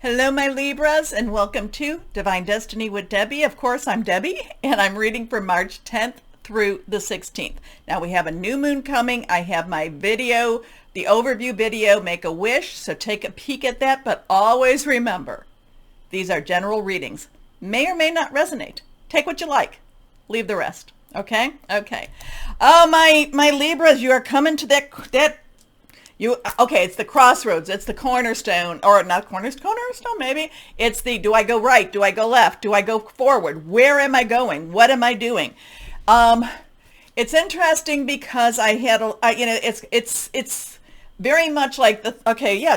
Hello, my Libras, and welcome to Divine Destiny with Debbie. Of course, I'm Debbie, and I'm reading from March 10th through the 16th. Now, we have a new moon coming. I have my video, the overview video, Make a Wish, so take a peek at that, but always remember, these are general readings. May or may not resonate. Take what you like. Leave the rest. Okay? Okay. Oh, my Libras, you are coming to that okay, it's the crossroads, it's the cornerstone, or not cornerstone maybe. It's the, do I go right? Do I go left? Do I go forward? Where am I going? What am I doing? It's interesting because I had, it's very much like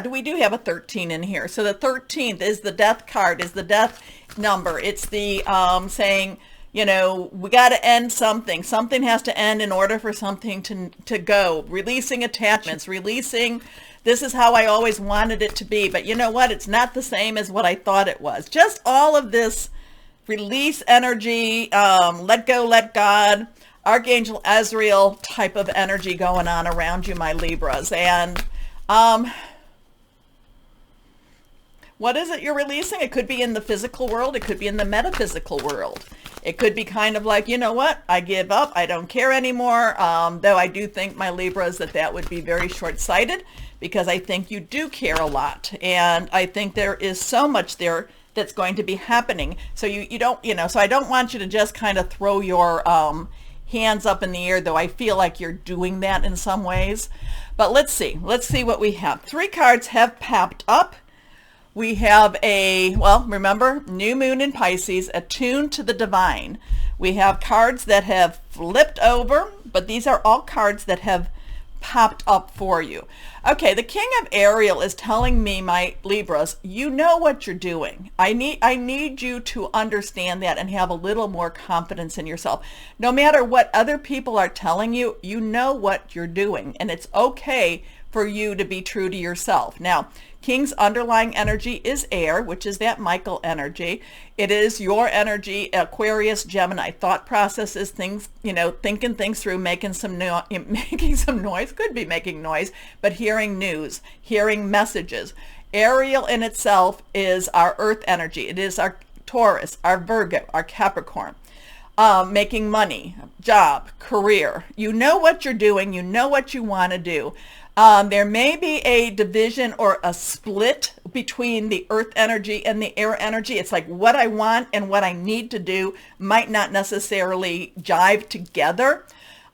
we do have a 13 in here. So the 13th is the death card, is the death number. It's the saying, we got to end something. Something has to end in order for something to go. Releasing attachments, this is how I always wanted it to be. But you know what? It's not the same as what I thought it was. Just all of this release energy, let go, let God, Archangel Azrael type of energy going on around you, my Libras. And what is it you're releasing? It could be in the physical world. It could be in the metaphysical world. It could be kind of like, you know what? I give up. I don't care anymore. Though I do think, my Libras, that would be very short-sighted because I think you do care a lot. And I think there is so much there that's going to be happening. So you don't, so I don't want you to just kind of throw your hands up in the air, though I feel like you're doing that in some ways. But let's see what we have. 3 cards have popped up. We have remember, new moon in Pisces, attuned to the divine. We have cards that have flipped over, but these are all cards that have popped up for you. Okay, the King of Ariel is telling me, my Libras, you know what you're doing. I need you to understand that and have a little more confidence in yourself. No matter what other people are telling you, you know what you're doing, and it's okay for you to be true to yourself. Now, King's underlying energy is air, which is that Michael energy. It is your energy, Aquarius, Gemini. Thought processes, things, thinking things through, making some noise, could be making noise, but hearing news, hearing messages. Ariel in itself is our earth energy. It is our Taurus, our Virgo, our Capricorn. Making money, job, career. You know what you're doing. You know what you want to do. There may be a division or a split between the earth energy and the air energy. It's like what I want and what I need to do might not necessarily jive together.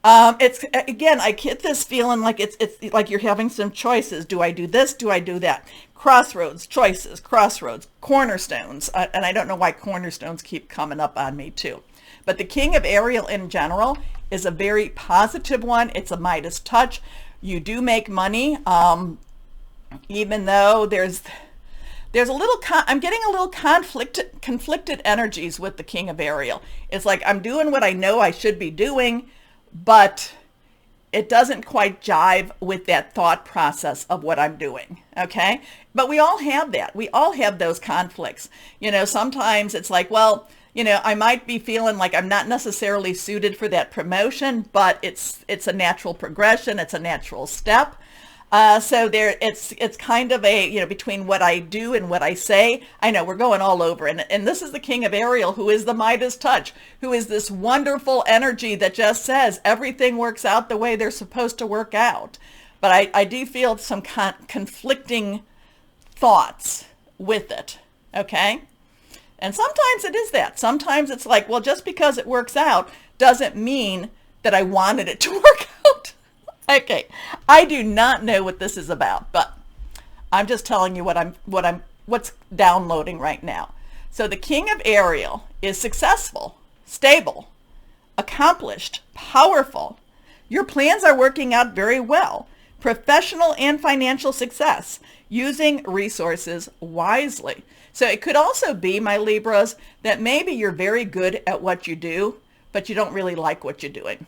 It's, again, I get this feeling like it's like you're having some choices. Do I do this? Do I do that? Crossroads, choices, crossroads, cornerstones. And I don't know why cornerstones keep coming up on me too. But the King of Ariel in general is a very positive one. It's a Midas touch. You do make money, even though there's a little, I'm getting a little conflicted energies with the King of Ariel. It's like I'm doing what I know I should be doing, but it doesn't quite jive with that thought process of what I'm doing, okay? But we all have that. We all have those conflicts. Sometimes it's like, well, I might be feeling like I'm not necessarily suited for that promotion, but it's a natural progression. It's a natural step. So it's kind of a, between what I do and what I say. I know we're going all over. And this is the King of Ariel, who is the Midas touch, who is this wonderful energy that just says everything works out the way they're supposed to work out. But I do feel some conflicting thoughts with it. Okay. And sometimes it is that. Sometimes it's like, well, just because it works out doesn't mean that I wanted it to work out. Okay. I do not know what this is about, but I'm just telling you what's downloading right now. So the King of Ariel is successful, stable, accomplished, powerful. Your plans are working out very well. Professional and financial success, using resources wisely. So it could also be, my Libras, that maybe you're very good at what you do, but you don't really like what you're doing.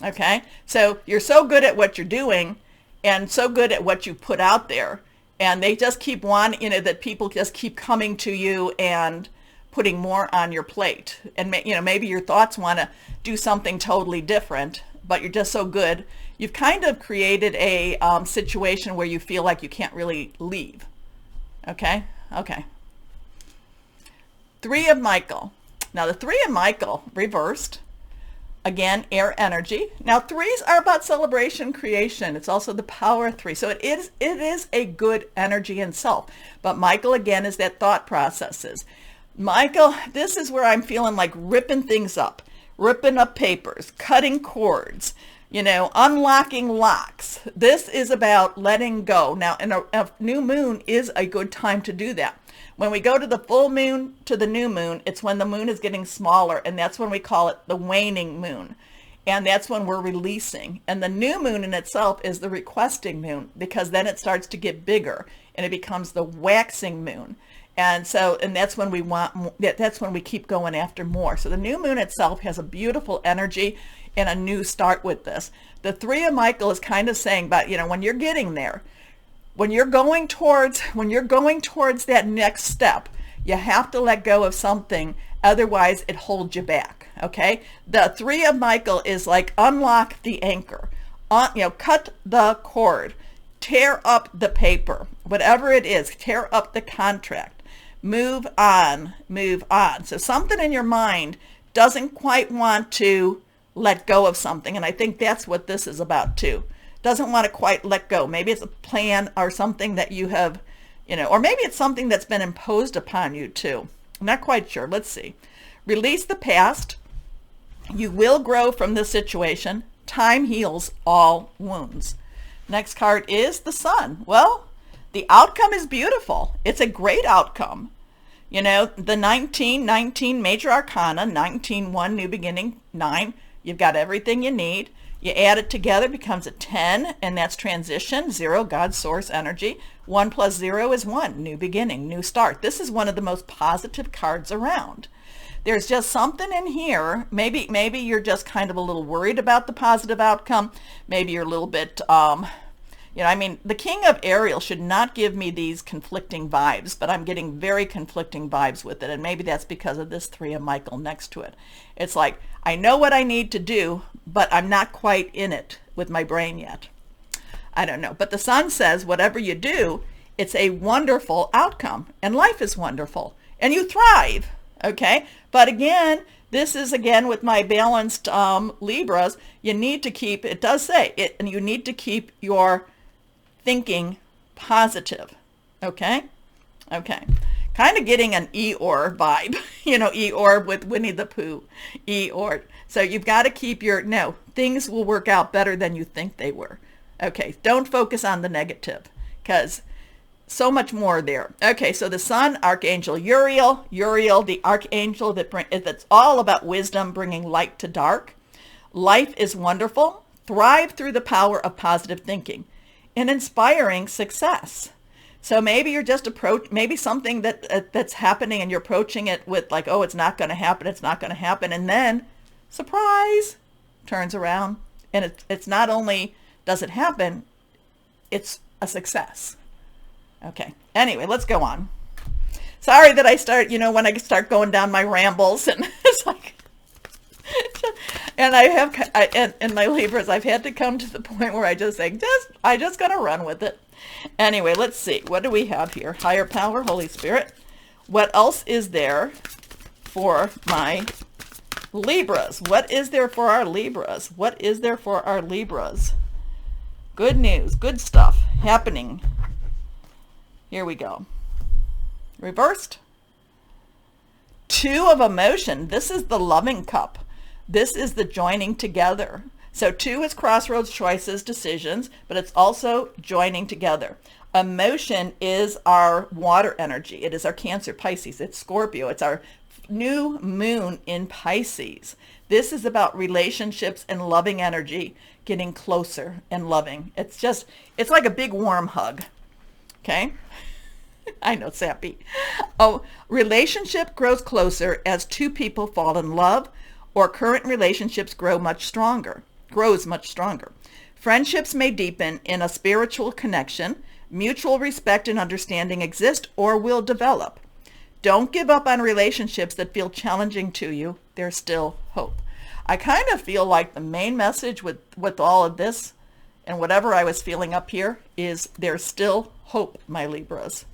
Okay? So you're so good at what you're doing and so good at what you put out there, and they just keep wanting, that people just keep coming to you and putting more on your plate. And maybe your thoughts want to do something totally different, but you're just so good. You've kind of created a situation where you feel like you can't really leave. Okay? Okay. Three of Michael. Now the Three of Michael reversed. Again, air energy. Now threes are about celebration, creation. It's also the power of three. So it is a good energy in self. But Michael, again, is that thought processes. Michael, this is where I'm feeling like ripping things up, ripping up papers, cutting cords, unlocking locks. This is about letting go. Now, and a new moon is a good time to do that. When we go to the full moon to the new moon, it's when the moon is getting smaller, and that's when we call it the waning moon. And that's when we're releasing. And the new moon in itself is the requesting moon, because then it starts to get bigger and it becomes the waxing moon. And that's when that's when we keep going after more. So the new moon itself has a beautiful energy and a new start with this. The Three of Michael is kind of saying, but when you're getting there, when you're going towards that next step, you have to let go of something, otherwise it holds you back. Okay? The Three of Michael is like unlock the anchor, cut the cord, tear up the paper, whatever it is, tear up the contract, move on. So something in your mind doesn't quite want to let go of something, and I think that's what this is about too. Doesn't want to quite let go. Maybe it's a plan or something that you have, or maybe it's something that's been imposed upon you too. I'm not quite sure. Let's see. Release the past. You will grow from this situation. Time heals all wounds. Next card is the Sun. Well, the outcome is beautiful. It's a great outcome. The 1919 major arcana, 19-1, new beginning, 9. You've got everything you need. You add it together, becomes a 10, and that's transition. 0, God's source energy. 1 plus 0 is 1, new beginning, new start. This is one of the most positive cards around. There's just something in here. Maybe you're just kind of a little worried about the positive outcome. Maybe you're a little bit, the King of Ariel should not give me these conflicting vibes, but I'm getting very conflicting vibes with it, and maybe that's because of this Three of Michael next to it. It's like, I know what I need to do, but I'm not quite in it with my brain yet. I don't know. But the Sun says, whatever you do, it's a wonderful outcome, and life is wonderful, and you thrive, okay? But again, this is again with my balanced Libras, you need to keep, it does say it, and you need to keep your thinking positive, okay? Okay. Kind of getting an Eeyore vibe, Eeyore with Winnie the Pooh, Eeyore. So you've got to keep things will work out better than you think they were. Okay, don't focus on the negative, because so much more there. Okay, so the Sun, Archangel Uriel, the archangel that's all about wisdom, bringing light to dark. Life is wonderful. Thrive through the power of positive thinking and inspiring success. So maybe you're just maybe something that's happening and you're approaching it with like, oh, it's not going to happen. And then, surprise, turns around. And it's not only does it happen, it's a success. Okay. Anyway, let's go on. Sorry that I start, when I start going down my rambles and it's like, and and my Libras, I've had to come to the point where I just got to run with it. Anyway, let's see. What do we have here? Higher power, Holy Spirit. What else is there for my Libras? What is there for our Libras? What is there for our Libras? Good news, good stuff happening. Here we go. Reversed. 2 of emotion. This is the loving cup. This is the joining together. So 2 is crossroads, choices, decisions, but it's also joining together. Emotion is our water energy. It is our Cancer, Pisces. It's Scorpio. It's our new moon in Pisces. This is about relationships and loving energy, getting closer and loving. It's like a big warm hug. Okay? I know, sappy. Oh, relationship grows closer as 2 people fall in love, or current relationships grows much stronger. Friendships may deepen in a spiritual connection. Mutual respect and understanding exist or will develop. Don't give up on relationships that feel challenging to you. There's still hope. I kind of feel like the main message with all of this and whatever I was feeling up here is there's still hope, my Libras.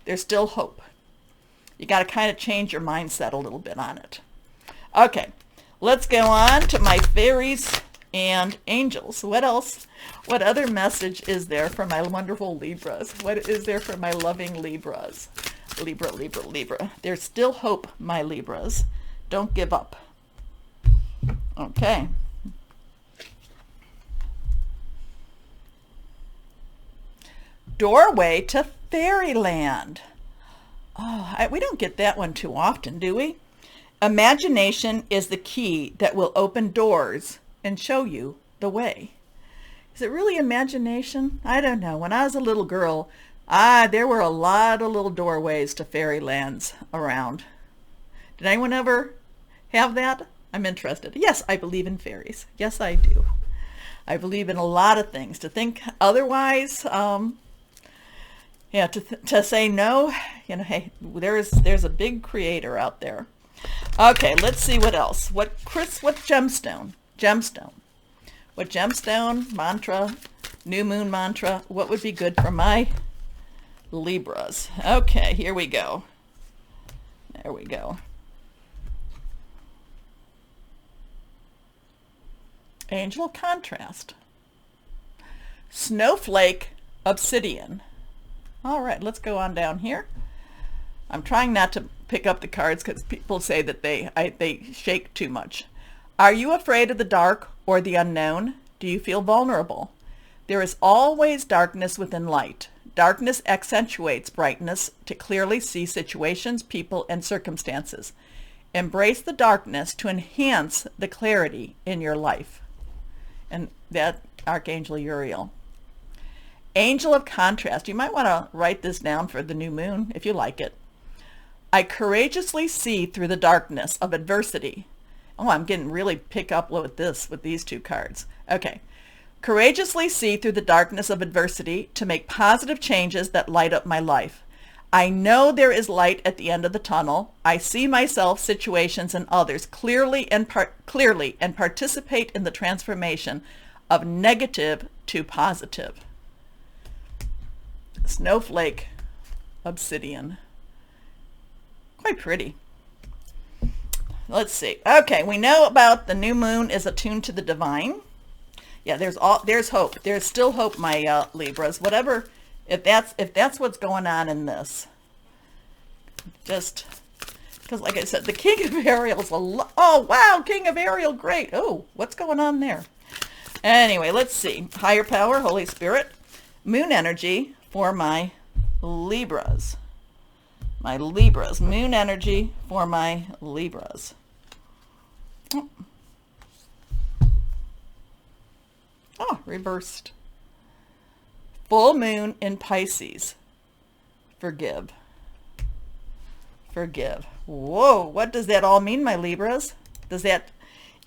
There's still hope. You got to kind of change your mindset a little bit on it. Okay, let's go on to my fairies and angels. What else? What other message is there for my wonderful Libras? What is there for my loving Libras? Libra, Libra, Libra. There's still hope, my Libras. Don't give up. Okay. Doorway to fairyland. Oh, we don't get that one too often, do we? Imagination is the key that will open doors and show you the way. Is it really imagination? I don't know. When I was a little girl, there were a lot of little doorways to fairylands around. Did anyone ever have that? I'm interested. Yes, I believe in fairies. Yes, I do. I believe in a lot of things. To think otherwise, to say no, hey, there's a big creator out there. Okay, let's see what else. What gemstone? What gemstone, mantra, new moon mantra, what would be good for my Libras? Okay, here we go. There we go. Angel contrast. Snowflake obsidian. All right, let's go on down here. I'm trying not to pick up the cards because people say that they shake too much. Are you afraid of the dark or the unknown? Do you feel vulnerable? There is always darkness within light. Darkness accentuates brightness to clearly see situations, people, and circumstances. Embrace the darkness to enhance the clarity in your life. And that Archangel Uriel. Angel of contrast. You might want to write this down for the new moon if you like it. I courageously see through the darkness of adversity. Oh, I'm getting really pick up with these two cards. Okay. Courageously see through the darkness of adversity to make positive changes that light up my life. I know there is light at the end of the tunnel. I see myself, situations, and others clearly and participate in the transformation of negative to positive. Snowflake obsidian. Quite pretty. Let's see. Okay, we know about the new moon is attuned to the divine. Yeah, there's hope. There's still hope, my Libras. Whatever, if that's what's going on in this. Just because, like I said, the King of Ariel's oh wow, King of Ariel, great. Oh, what's going on there? Anyway, let's see. Higher power, Holy Spirit, moon energy for my Libras. My Libras, moon energy for my Libras. Oh, reversed. Full moon in Pisces. Forgive. Forgive. Whoa, what does that all mean, my Libras? Was that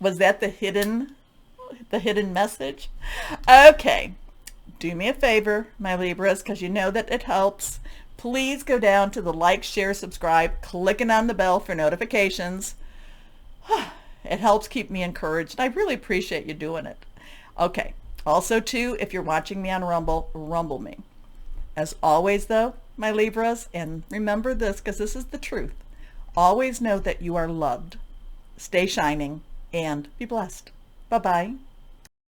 the hidden message? Okay. Do me a favor, my Libras, because you know that it helps. Please go down to the like, share, subscribe, clicking on the bell for notifications. It helps keep me encouraged. I really appreciate you doing it. Okay. Also, too, if you're watching me on Rumble, rumble me. As always, though, my Libras, and remember this, because this is the truth, always know that you are loved. Stay shining, and be blessed. Bye-bye.